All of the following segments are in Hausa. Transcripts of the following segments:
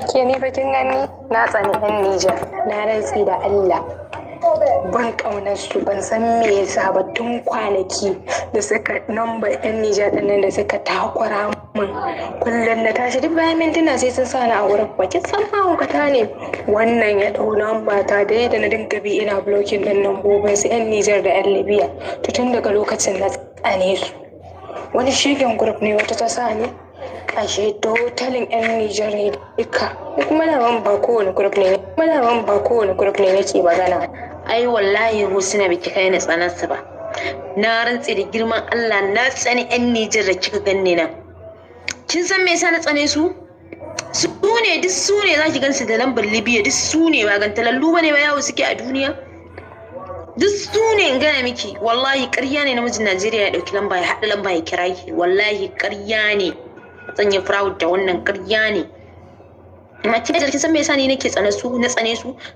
Ke ne bakin gani na tsani yan Nijar, na rantsi da Allah. Ban ƙaunar su, ban san me yasa ba tun kwanaki da suka namba yan Nijar ɗin da suka takura min. Kullum na tashi duk bayan mintuna sai sun sa ni a wurin bakin san mahaukata ne. Wannan ya ɗau namba ta da yadda na dinga bi ina blocking ɗin lambobin su yan Nijar da yan Libya. To tun daga lokacin na tsane su. Wani shigen group ne wata ta sa ni. Ashe totalin yan Nijar ne duka. Kuma na ba kowane group ne. Nake magana. Ai wallahi Husna biki kai ni tsanarsa ba. Na rantse da girman Allah na tsani yan Nijar da kika ganni nan. Kin san me yasa na tsane su? Su ne zaki gansu da lambar Libya, duk su ne ba gantalallu bane ba yawo suke a duniya. Duk su ne in gana miki, wallahi ƙarya ne namijin Najeriya ya ɗauki lamba ya haɗa lamba ya kira ki, wallahi ƙarya ne. Zan yi proud da wannan ƙarya ne. Amma kin san me yasa ni nake tsane su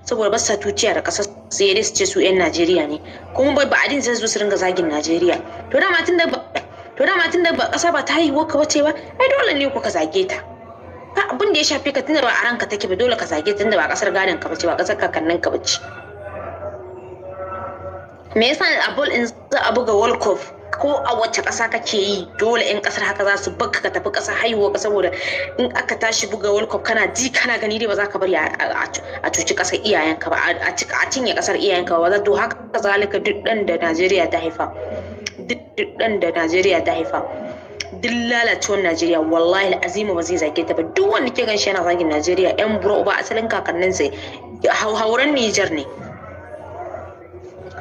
saboda ba sa tuciya da ƙasar sai dai su ce su 'yan Najeriya ne. Kuma ba adin sai su ringa zagin Najeriya. To dama tun da ba ƙasa ba ta haihuwa ka wace ba, ai dole ne ku ka zage ta. Ba abin da ya shafe ka tunda ba a ranka take ba, dole ka zage ta tunda ba ƙasar gadon ka bace ba ƙasar kakannin ka bace. Me yasa a ball in za a buga World Cup ko a wacce ƙasa kake yi dole 'yan ƙasar haka za su baka ka tafi ƙasa haihuwa ka, saboda in aka tashi buga World Cup kana ji kana gani dai ba za ka bari a cuci ƙasar iyayenka ba, a cinye ƙasar iyayenka ba. To haka zalika duk ɗan da Najeriya ta haifa, duk lalacewar Najeriya wallahi azima ba zai zage ta ba. Duk wanda ke ganshi yana zagin Najeriya 'yan buro ba asalin kakanninsa hauren Nijar ne,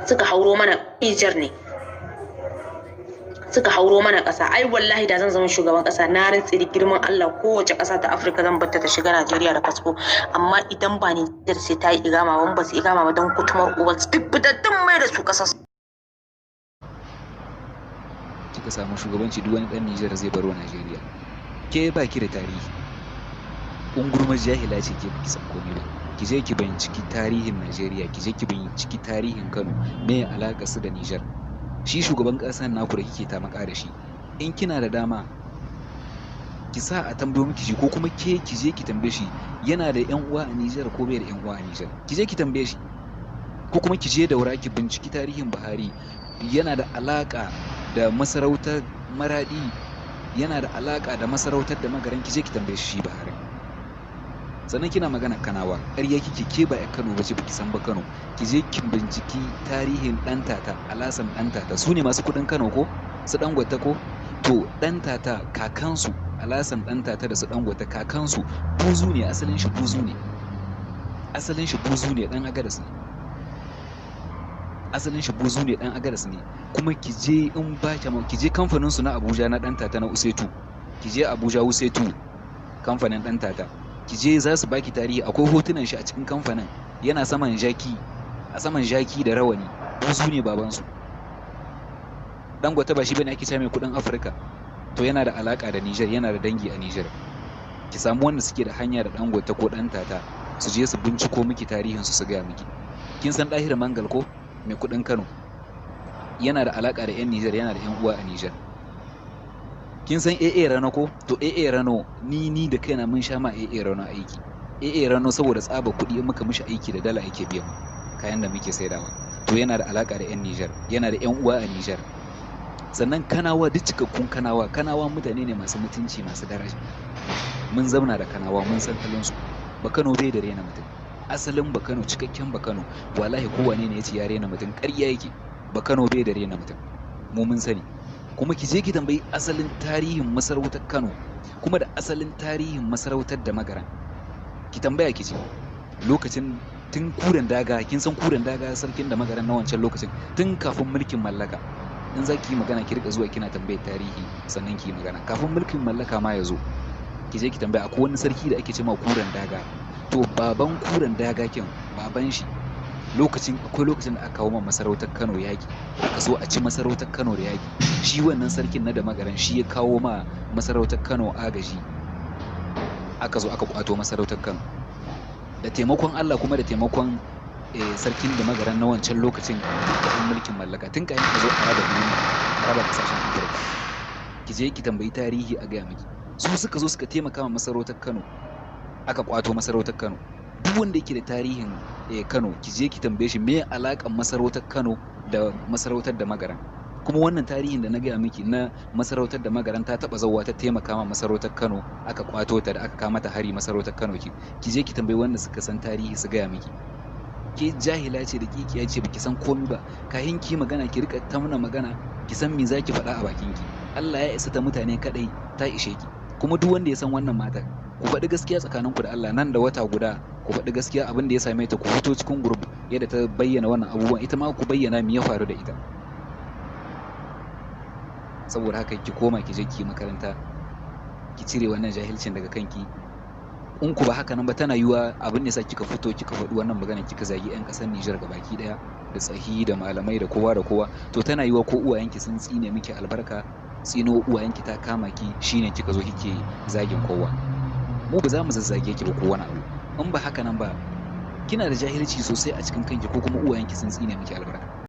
suka hauro mana Nijar ne, suka hauro mana ƙasa. Ai wallahi da zan zama shugaban ƙasa na rantse da girman Allah kowace ƙasa ta Afirka zan batta ta shiga Najeriya da fasfo, amma idan ba Nijar sai ta yi igama ba su igama ba don kutumar uwar su duk fitattun mai da su ƙasa. Kika samu shugabanci duk wani ɗan Nijar zai baro Najeriya. Ke ba ki da tarihi, ungurmar jahila ce ke baki san komai ba. Ki je ki binciki tarihin Najeriya, ki je ki binciki tarihin Kano, me alaƙa su da Nijar. Shi shugaban ƙasar naku da kike ta maka da shi, in kina da dama ki sa a tambayo miki shi, ko kuma ke ki je ki tambaye shi yana da ƴan uwa a Nijar ko bai da ƴan uwa a Nijar. Ki je ki tambaye shi, ko kuma ki je Daura ki binciki tarihin Buhari, yana da alaƙa da masarautar Maradi, yana da alaƙa da masarautar da Magaran. Ki je ki tambaye shi Buhari. Sannan kina magana Kanawa, ƙarya kike, ke ba ƴan Kano ba ce, baki san ba Kano. Ki je ki binciki tarihin ɗan tata, Alasan ɗan tata, su ne masu kuɗin Kano ko su Dangote ko? To ɗan tata kakansu, Alasan ɗan tata da su Dangote kakansu buzu ne, asalin shi buzu ne, ɗan Agadas ne, ɗan Agadas ne. Kuma ki je in ba ki je kamfanin su na Abuja na ɗan tata na Usetu, ki je Abuja Usetu kamfanin ɗan tata, ki je za su baki tarihi. Akwai hotunan shi a cikin kamfanin, yana saman jaki, a saman jaki da rawani, buzu ne babansu. Dangote ba shi bane ake cewa mai kudin Afirka, to yana da alaka da Niger, yana da dangi a Niger. Ki samu wanda suke da hanya da Dangote ko dan tata, su je su binciko miki tarihin su gaya miki. Kin san Dahir Mangal ko mai kudin Kano, yana da alaka da yan Niger, yana da yan uwa a Niger. Kin san A Rano ko? To A Rano ni da kaina mun sha ma A Rano aiki. A Rano saboda tsaba kuɗi in muka mishi aiki da dala yake biyan kayan da muke saidawa. To yana da alaka da 'yan Nijar, yana da 'yan uwa a Nijar. Sannan Kanawa duk cikakkun Kanawa mutane ne masu mutunci, masu daraja. Mun zauna da Kanawa mun san halinsu. Bakano bai da rena mutum. Asalin Bakano, cikakken Bakano, wallahi kowane ne ya ce ya rena mutum, ƙarya yake. Bakano bai da rena mutum. Mu mun sani. Kuma ki je ki tambayi asalin tarihin masarautar Kano, kuma da asalin tarihin masarautar da Magaran. Ki tambaya ki ce lokacin tun kuren daga, kin san kuren daga sarkin da Magaran na wancan lokacin, tun kafin mulkin mallaka. In za ki yi magana ki rika zuwa kina tambayar tarihi sannan ki yi magana. Kafin mulkin mallaka ma ya zo, ki je ki tambaya akwai wani sarki da ake cewa kuren daga. To baban kuren daga kin, baban shi akwai lokacin da aka kawo masarautar Kano yaki, aka so a ci masarautar Kano da yaki. Shi wannan sarkin na da Magaran shi ya kawo ma masarautar Kano agaji, aka zo aka kwato masarautar Kano da taimakon Allah, kuma da taimakon sarkin da Magaran na wancan lokacin da mulkin mallaka, tun kayan ka zo a raba kasashen Afirka. Ki je ki tambayi tarihi a gaya miki, su suka zo suka taimaka ma masarautar Kano aka kwato masarautar Kano. Duk wanda yake da tarihin Kano ki je ki tambaye shi me alakan masarautar Kano da masarautar da Magaran. Kuma wannan tarihin da na gaya miki na masarautar da Magaran ta taba zauwa ta taimaka ma masarautar Kano, aka kwato ta da aka kama ta hari masarautar Kano. Ki je ki tambayi wanda suka san tarihi su gaya miki. Ke jahila ce da kikiya ce baki san komai ba, kahin ki magana ki rika tamna magana, ki san me zaki faɗa a bakin ki. Allah ya isa ta mutane kadai ta ishe ki. Kuma duk wanda ya san wannan matar, ku faɗi gaskiya tsakaninku da Allah, nan da wata guda ku faɗi gaskiya abin da ya same ta, ku fito cikin group yadda ta bayyana wannan abubuwan, ita ma ku bayyana me ya faru da ita. Saboda haka ki koma ki je ki makaranta, ki cire wannan jahilcin daga kanki. In ku ba haka nan ba, tana yiwa abin da yasa kika fito kika faɗi wannan magana, kika zagi 'yan ƙasar Nijar gabaki ɗaya, da tsahi da malamai da kowa da kowa, to tana yiwa ko uwayenki sun tsine miki albarka, tsino uwayenki ta kama ki, shine kika zo kike zagin kowa. Mu ba za mu zazzage ki ba ko wani abu. In ba haka nan ba, kina da jahilci sosai a cikin kanki, ko kuma uwayenki sun tsine miki albarka.